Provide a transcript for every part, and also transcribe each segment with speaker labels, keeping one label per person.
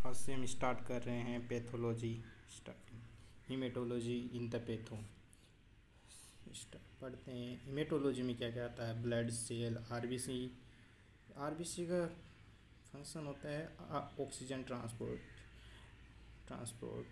Speaker 1: आज से हम स्टार्ट कर रहे हैं pathology starting haematology in the patho. पढ़ते हैं हीमेटोलॉजी में क्या क्या आता है। ब्लड सेल आरबीसी का फंक्शन होता है ऑक्सीजन ट्रांसपोर्ट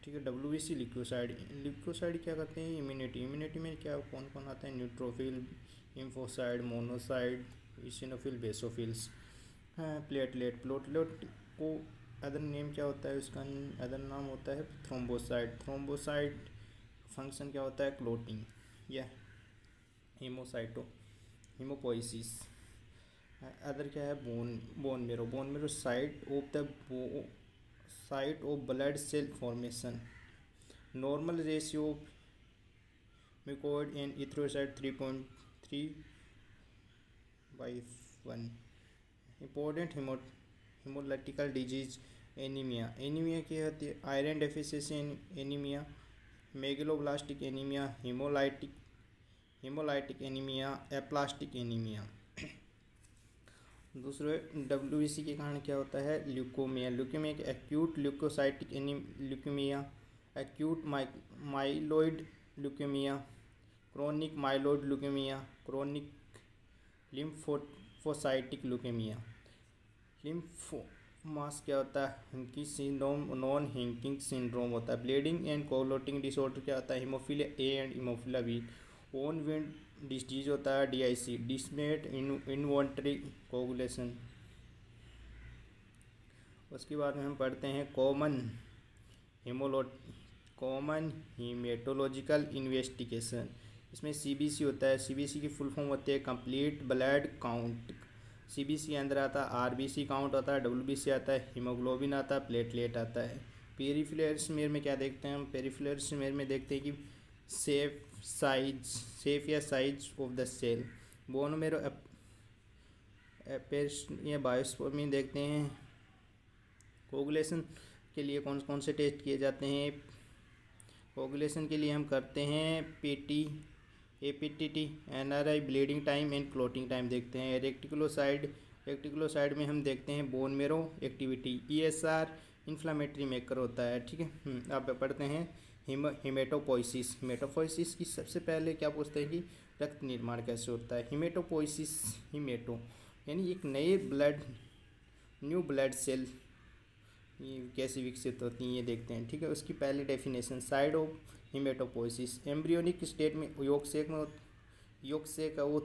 Speaker 1: ठीक है। डब्ल्यूबीसी लिक्वियोसाइड क्या करते हैं इम्यूनिटी में क्या कौन कौन आता है neutrophil lymphocyte monocyte eosinophil basophils. Platelet को अदर नेम क्या होता है, उसका अदर नाम होता है थ्रोम्बोसाइट फंक्शन क्या होता है क्लोटिंग या हीमोपोइसिस। अदर क्या है bone marrow site of blood cell formation. Normal ratio of mucoid and erythrocyte 3.3/1। Important haematological disease anaemia की होती है iron deficiency anaemia, megaloblastic anaemia, haemolytic anaemia, aplastic anaemia. दूसरे डब्ल्यूबीसी के कारण क्या होता है ल्यूकोमिया एक acute leukocytic leukaemia, acute myeloid leukaemia, chronic myeloid leukaemia, chronic lymphocytic leukaemia. Lymphomas क्या होता है हिंकी सिंड्रोम, नॉन हिंकिंग सिंड्रोम होता है। ब्लीडिंग एंड कोगुलेटिंग डिसऑर्डर क्या होता है haemophilia A and haemophilia B. Von विंड डिजीज होता है DIC डिस्मेट इनवॉल्यूंटरी कोगुलेशन। उसके बाद में हम पढ़ते हैं कॉमन हीमेटोलॉजिकल इन्वेस्टिगेशन। इसमें CBC होता है। CBC की फुल फॉर्म होती है कंप्लीट ब्लड काउंट। CBC के अंदर आता है RBC काउंट आता है, WBC आता है, हीमोग्लोबिन आता है, प्लेटलेट आता है। पेरिफेरल स्मीयर में क्या देखते हैं हम, पेरिफेरल स्मीयर में देखते हैं कि शेप या size of the cell. Bone marrow या बायोस्पोर में देखते हैं। कोगुलेशन के लिए कौन कौन से टेस्ट किए जाते हैं। कोगुलेशन के लिए हम करते हैं APTT, NRI, bleeding time and clotting time देखते हैं। रेक्टिकुलोसाइड में हम देखते हैं bone marrow activity. ESR inflammatory maker होता है ठीक है। आप पढ़ते हैं हीमेटोपोइसिस की सबसे पहले क्या पूछते हैं कि रक्त निर्माण कैसे होता है। हीमेटो यानी एक न्यू ब्लड सेल ये कैसे विकसित होती हैं ये देखते हैं ठीक है। उसकी पहली definition site of haematopoiesis embryonic state में योग सेक का वो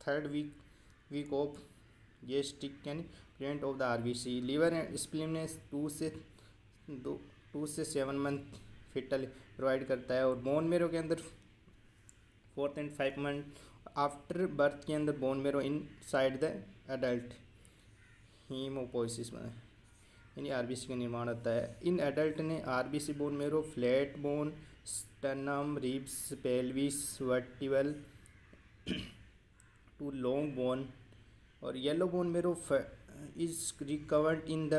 Speaker 1: थर्ड वीक ऑफ गेस्टिक यानी present of the RBC। Liver and spleen में 2 से 7 मंथ फिटल प्रोवाइड करता है। और बोन मेरो के अंदर 4 and 5 मंथ आफ्टर बर्थ के अंदर bone marrow inside the adult haemopoiesis में यानी RBC का निर्माण होता है। इन एडल्ट ने RBC bone marrow flat bone, sternum, ribs, pelvis, vertebral to long bone. और yellow bone marrow is recovered in the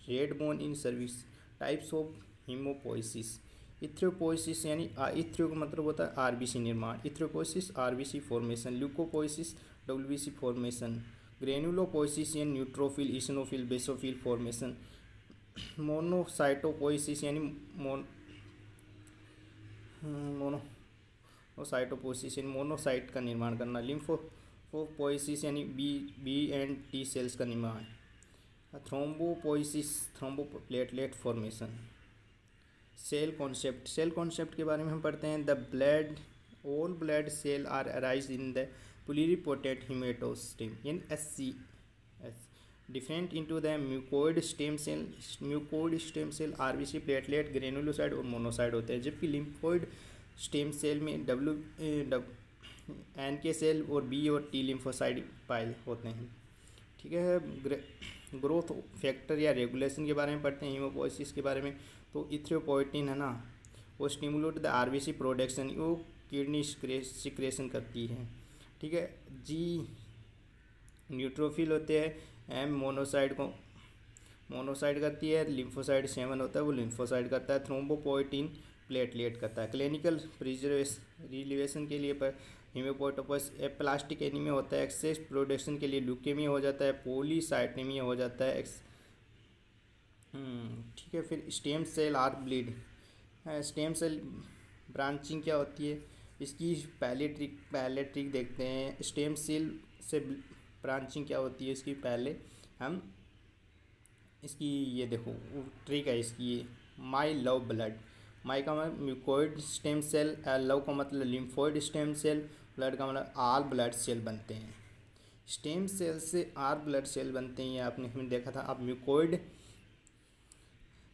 Speaker 1: red bone in service. Types of haemopoiesis erythropoiesis यानी erythro का मतलब होता है RBC निर्माण। Erythropoiesis RBC formation, leukopoiesis WBC formation, granulopoiesis यानी neutrophil eosinophil basophil formation, monocytopoiesis यानी monocyte का निर्माण करना, लिम्फोपोइसिस यानी B and T सेल्स का निर्माण, thrombopoiesis thromboplatelet formation. Cell concept के बारे में हम पढ़ते हैं। All blood cell are arise in the pluripotent haematostem यानी SCS different into the mucoid stem cell RBC, platelet, granulocyte और मोनोसाइड होते हैं। जबकि लिम्फोइड स्टेम सेल में NK सेल और B और T लिम्फोसाइड पाए होते हैं ठीक है। ग्रोथ फैक्टर या रेगुलेशन के बारे में पढ़ते हैं हीमोपोइसिस के बारे में। तो इथ्रोपोइटिन है ना वो स्टिमुलेट द RBC प्रोडक्शन, वो किडनी सिक्रेशन करती है ठीक है। G न्यूट्रोफिल होते हैं। M मोनोसाइड करती है। लिम्फोसाइड 7 होता है वो लिम्फोसाइड करता है। थ्रोम्बोपोइटिन प्लेटलेट करता है। क्लिनिकल रिलेवेशन के लिए पर हीमोपोइटोपस एप्लास्टिक एनीमिया होता है। एक्सेस प्रोडक्शन के लिए ल्यूकेमिया हो जाता है। पॉलीसाइटेमिया हो जाता है। ठीक है। फिर स्टेम सेल आर ब्लीड। स्टेम सेल ब्रांचिंग क्या होती है, इसकी पहले ट्रिक देखते हैं। स्टेम सेल से ब्रांचिंग क्या होती है इसकी, पहले हम इसकी ये देखो ट्रिक है इसकी, ये माई लव ब्लड। माई का मतलब म्यूकोइड स्टेम सेल, लव का मतलब लिम्फोइड स्टेम सेल, ब्लड का मतलब आल ब्लड सेल बनते हैं। स्टेम सेल से आर ब्लड सेल बनते हैं, ये आपने हमने देखा था। अब म्यूकोइड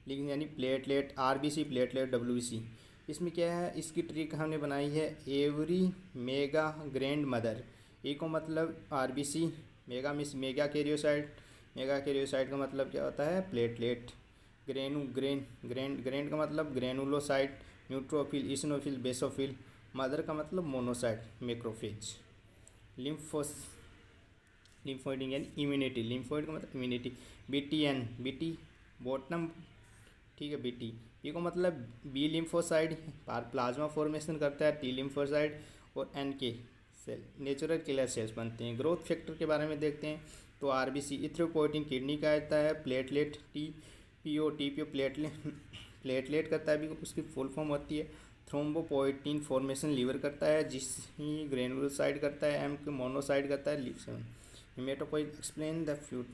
Speaker 1: लेकिन यानी प्लेटलेट, आरबीसी प्लेटलेट डब्ल्यूबीसी। इसमें क्या है, इसकी ट्रिक हमने बनाई है एवरी मेगा ग्रैंड मदर। ए को मतलब RBC, mega miss mega karyocyte, mega karyocyte का मतलब क्या होता है प्लेटलेट। ग्रैंड का मतलब granulocyte, neutrophil, eosinophil, basophil. Mother का मतलब मोनोसाइट, मैक्रोफेज। लिम्फोइड यानी इम्यूनिटी, लिम्फोइड का मतलब इम्यूनिटी। बीटी बॉटम, ठीक है। बी को मतलब बी लिम्फोसाइड, प्लाज्मा फॉर्मेशन करता है। टी लिम्फोसाइड और एन के सेल नेचुरल किलर सेल्स बनते हैं। ग्रोथ फैक्टर के बारे में देखते हैं तो आरबीसी इथ्रोपोइटिन किडनी का आता है। प्लेटलेट टीपीओ प्लेटलेट करता है, भी उसकी फुल फॉर्म होती है। थ्रोम्बोपोइटिन फॉर्मेशन लीवर करता है, जिसकी ग्रेनुलोसाइड करता है। एम के मोनोसाइड करता है। Live haematopoid explain the fate.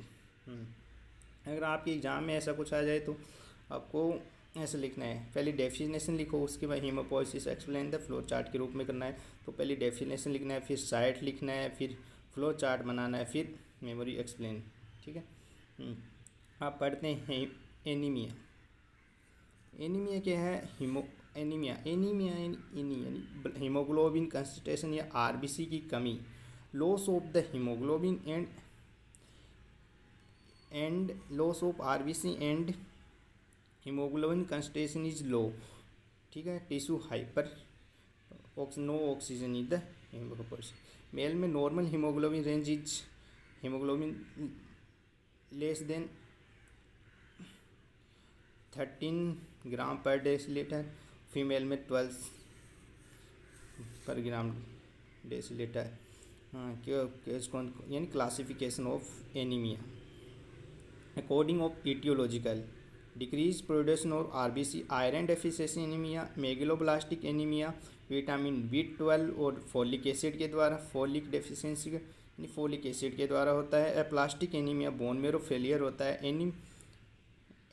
Speaker 1: अगर आपके एग्जाम में ऐसा कुछ आ जाए तो आपको ऐसे लिखना है, पहले डेफिनेशन लिखो, उसके बाद haemopoiesis explain the flow chart के रूप में करना है। तो पहले डेफिनेशन लिखना है, फिर साइट लिखना है, फिर फ्लो चार्ट बनाना है, फिर मेमोरी एक्सप्लेन, ठीक है। आप पढ़ते हैं एनीमिया। एनीमिया क्या है, एनीमिया यानी हीमोग्लोबिन कंसंट्रेशन या आरबीसी की कमी, loss of the haemoglobin and loss of RBC and haemoglobin concentration is low, ठीक है। Tissue hyper no oxygen in the haemoglobin. Male में normal haemoglobin range is haemoglobin less than 13 gram per decilitre, female में 12 पर ग्राम decilitre. हाँ यानी classification of anaemia according of aetiological, decrease production और RBC, iron deficiency anaemia, megaloblastic anaemia, vitamin B12 और folic acid के द्वारा, folic deficiency यानी folic acid के द्वारा होता है। Aplastic anaemia bone marrow failure होता है।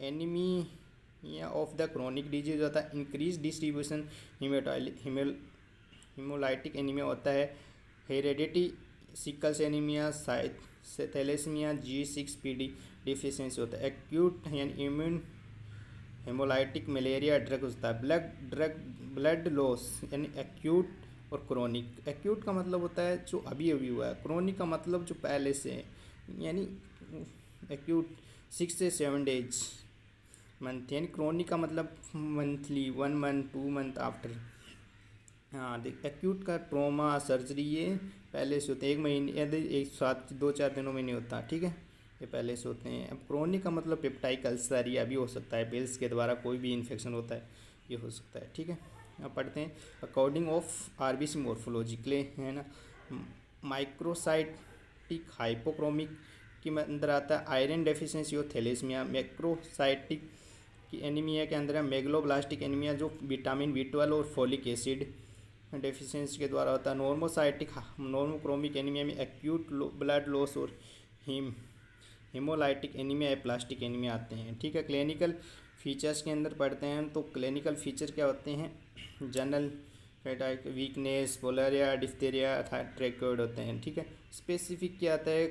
Speaker 1: Anaemia of the chronic disease होता है। इंक्रीज डिस्ट्रीब्यूशन हीमोलाइटिक एनीमिया होता है। Heredity sickles anaemia, thalassaemia, G6PD deficiency होता है। एक्यूट यानी इम्यून हेमोलाइटिक मलेरिया ड्रग होता है। ब्लड लॉस यानी एक्यूट और क्रोनिक। एक्यूट का मतलब होता है जो अभी अभी हुआ है, क्रोनिक का मतलब जो पहले से है, यानी एक्यूट 6 से 7 डेज मंथ, यानी क्रोनिक का मतलब मंथली, 1 मंथ 2 मंथ आफ्टर। हाँ देख, एक्यूट का ट्रोमा सर्जरी ये पहले से होते हैं, 1 महीने यदि 2-4 दिनों में नहीं होता, ठीक है, ये पहले से होते हैं। अब क्रोनिक का मतलब पेप्टाइक अल्सर, ये अभी हो सकता है, बेल्स के द्वारा कोई भी इन्फेक्शन होता है, ये हो सकता है, ठीक है। अब पढ़ते हैं अकॉर्डिंग ऑफ आरबीसी मोर्फोलॉजी के लिए, है ना। माइक्रोसाइटिक हाइपोक्रोमिक के अंदर आता है आयरन डेफिशिएंसी और थैलेसीमिया। मैक्रोसाइटिक की एनीमिया के अंदर है मेगलोब्लास्टिक एनीमिया, जो विटामिन B12 और फोलिक एसिड डेफिशिएंसी के द्वारा होता है। नॉर्मोक्रोमिक एनीमिया में एक्यूट ब्लड लॉस और हीमोलाइटिक एनीमिया, एप्लास्टिक एनीमिया आते हैं, ठीक है। क्लिनिकल फीचर्स के अंदर पढ़ते हैं तो क्लिनिकल फीचर क्या होते हैं, जनरल वीकनेस, पोलेरिया, डिफ्थेरिया, ट्रैकोइड होते हैं, ठीक है। स्पेसिफिक क्या आता है,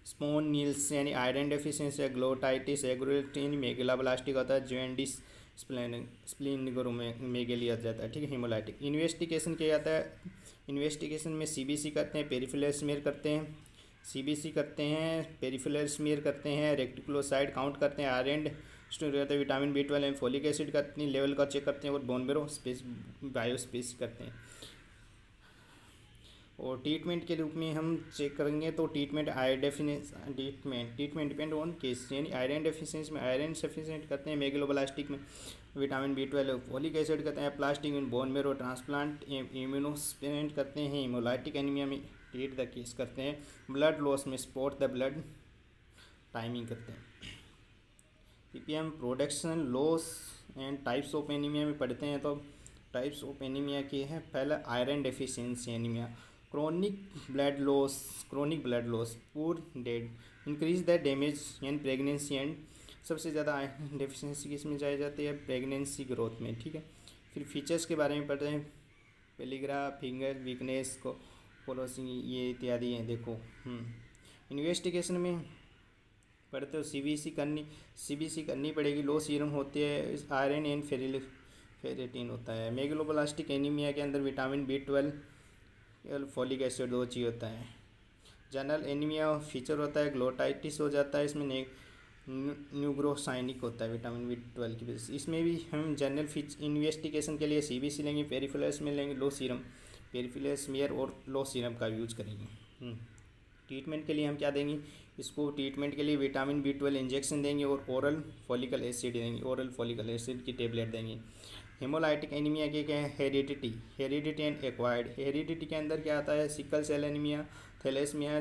Speaker 1: स्पोनिल्स यानी आयरन डेफिशिएंसी, ग्लोटाइटिस, एग्रोटिन, मेगलाब्लास्टिक होता है, जॉन्डिस, स्प्लेनिगोमेगेली आ जाता है, ठीक है। हीमोलाइटिक इन्वेस्टिगेशन किया जाता है, इन्वेस्टिगेशन में सीबीसी करते हैं, पेरिफेरल स्मीयर करते हैं, सीबीसी करते हैं, पेरिफेरल स्मीयर करते हैं, रेक्टिकुलोसाइड काउंट करते हैं, आयरन स्टोर रहता है, विटामिन B12 फोलिक एसिड करते हैं, लेवल का चेक करते हैं, और बोन मेरो बायोस्पेस करते हैं। और ट्रीटमेंट के रूप में हम चेक करेंगे तो treatment treatment depend on case, यानी आयरन डेफिशिएंसी में आयरन सफिशिएंट करते हैं, मेगलोब्लास्टिक में विटामिन B12 फोलिक एसिड करते हैं, प्लास्टिक में बोन मेरो ट्रांसप्लांट, इम्यूनोस्पेरेंट करते हैं, हीमोलाइटिक एनीमिया में ट्रीट द केस करते हैं, ब्लड लॉस में स्पॉट द ब्लड टाइमिंग करते हैं। Ppm production loss and types of anaemia में पढ़ते हैं। तो टाइप्स ऑफ एनीमिया की है, पहला iron deficiency anaemia, chronic blood loss, poor dead, increase the damage and pregnancy and सबसे ज़्यादा आयरन डेफिशिएंसी किस में जाई जाती है, प्रेगनेंसी ग्रोथ में, ठीक है। फिर फीचर्स के बारे में पढ़ते हैं, पेलिग्रा, फिंगर वीकनेस को पोलोसिंग, ये इत्यादि हैं। देखो इन्वेस्टिगेशन में पढ़ते हो, सीबीसी करनी पड़ेगी। लो सीरम होती है, आयरन एंड फेरेटिन होता है। मेगलोब्लास्टिक एनीमिया के अंदर विटामिन B12 फॉलिक एसिड 2 चाहिए होता है। जनरल एनीमिया फीचर होता है ग्लोटाइटिस हो जाता है, इसमें न्यूग्रोसाइनिक होता है विटामिन B12 की वजह से। इसमें भी हम जनरल इन्वेस्टिगेशन के लिए सीबीसी लेंगे, पेरिफेरल्स में लेंगे लो सीरम, पेरिफेरल स्मीयर और लो सीरम का यूज करेंगे। ट्रीटमेंट के लिए हम क्या देंगे इसको, ट्रीटमेंट के लिए विटामिन B12 इंजेक्शन देंगे और ओरल फॉलिकल एसिड देंगे, ओरल फॉलिकल एसिड की टेबलेट देंगे। हेमोलाइटिक एनीमिया के क्या है, हेरिडिटी एंड एक्वायर्ड। हेरिडिटी के अंदर क्या आता है, sickle cell anaemia, thalassaemia,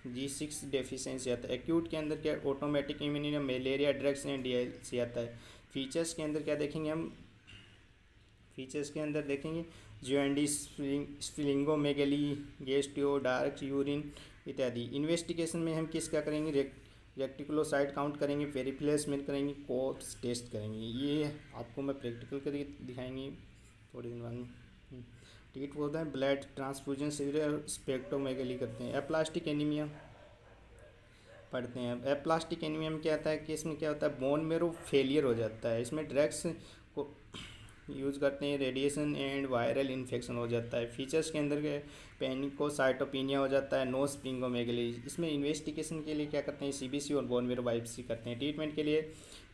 Speaker 1: G6 deficiency आता है। एक्यूट के अंदर क्या, automatic immunity, malaria, drugs and DLC आता है। फीचर्स के अंदर क्या देखेंगे हम, फीचर्स के अंदर देखेंगे जॉन्डिस, स्फिलिंगोमेगली, गैस्ट्रो, डार्क यूरिन इत्यादि। इन्वेस्टिगेशन में हम किस क्या करेंगे, रेक्टिकुलोसाइट काउंट करेंगे, पेरिफेरल स्मेल करेंगे, कोप्स टेस्ट करेंगे। ये आपको मैं प्रैक्टिकल करके दिखाएंगे थोड़े दिन बाद में। टीट होता है ब्लड ट्रांसफ्यूजन से स्पेक्ट्रोमेगली करते हैं। एप्लास्टिक एनीमिया पढ़ते हैं। एप्लास्टिक एनीमिया में क्या आता है कि इसमें क्या होता है, बोन मेरो फेलियर हो जाता है, इसमें ड्रग्स को यूज़ करते हैं, रेडिएशन एंड वायरल इन्फेक्शन हो जाता है। फीचर्स के अंदर पैनिकोसाइटोपिनिया हो जाता है, नो स्पिंगोमेगली। इसमें इन्वेस्टिगेशन के लिए क्या करते हैं, सीबीसी और बोन मेरो बायोप्सी करते हैं। ट्रीटमेंट के लिए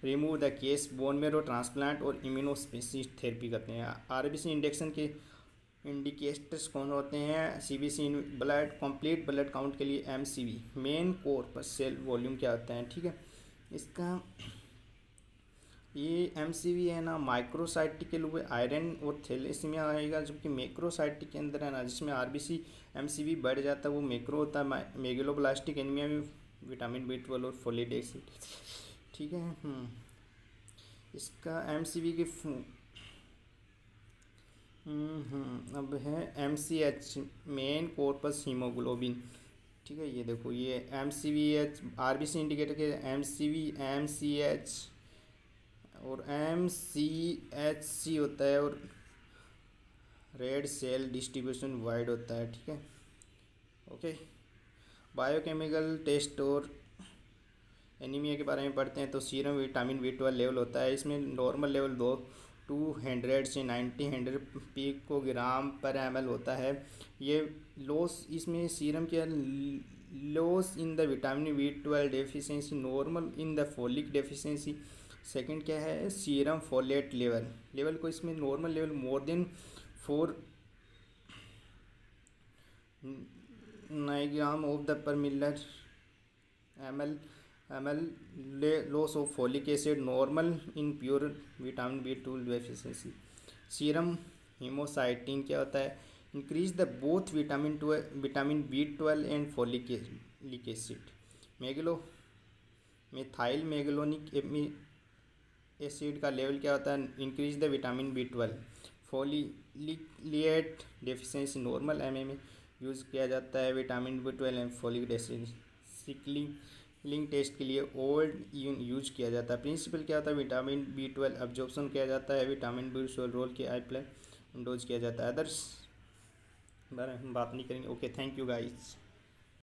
Speaker 1: remove the case, bone marrow transplant और इम्यूनोस्पेसिस थेरेपी करते हैं। आरबीसी इंजेक्शन के इंडिकेटर्स कौन होते हैं, CBC blood, complete blood count के लिए MCV, mean corpus cell volume क्या होता है, ठीक है। इसका ये MCV है ना, माइक्रोसाइटिक के लिए आयरन और थैलेसीमिया आएगा, जबकि मैक्रोसाइटिक के अंदर है ना, जिसमें RBC MCV बढ़ जाता है वो मैक्रो होता है। मेगलोब्लास्टिक एनीमिया में विटामिन B12 और फोलिक एसिड, ठीक है। इसका MCV के अब है MCH, मेन कॉर्पस हीमोग्लोबिन, ठीक है। ये देखो ये MCVH, RBC इंडिकेटर के MCV, MCH और MCHC होता है, और रेड सेल डिस्ट्रीब्यूशन वाइड होता है, ठीक है। ओके, बायोकेमिकल टेस्ट और एनीमिया के बारे में पढ़ते हैं। तो सीरम विटामिन B12 लेवल होता है, इसमें नॉर्मल लेवल 200 से 90 पिकोग्राम पर ml होता है। ये लॉस, इसमें सीरम के loss in the vitamin B12 deficiency, normal in the folic deficiency. Second क्या है, सीरम फोलेट लेवल को, इसमें normal level more than 4 nanogram of the per millilitre ml loss of folic acid, normal in pure vitamin B12 deficiency. Serum homocysteine क्या होता है, increase the both vitamin B12 and folic acid. Methyl malonic acid का level क्या होता है, increase the vitamin B12। Folate deficiency normal MMA में use किया जाता है vitamin B12 and folic acid. Sickling test के लिए ओल्ड यूज किया जाता है। प्रिंसिपल क्या होता है, विटामिन B12 अब्जॉर्प्शन किया जाता है, विटामिन B12 रोल के आई डोज किया जाता है। अदर्स बारे में हम बात नहीं करेंगे। Okay, thank you guys.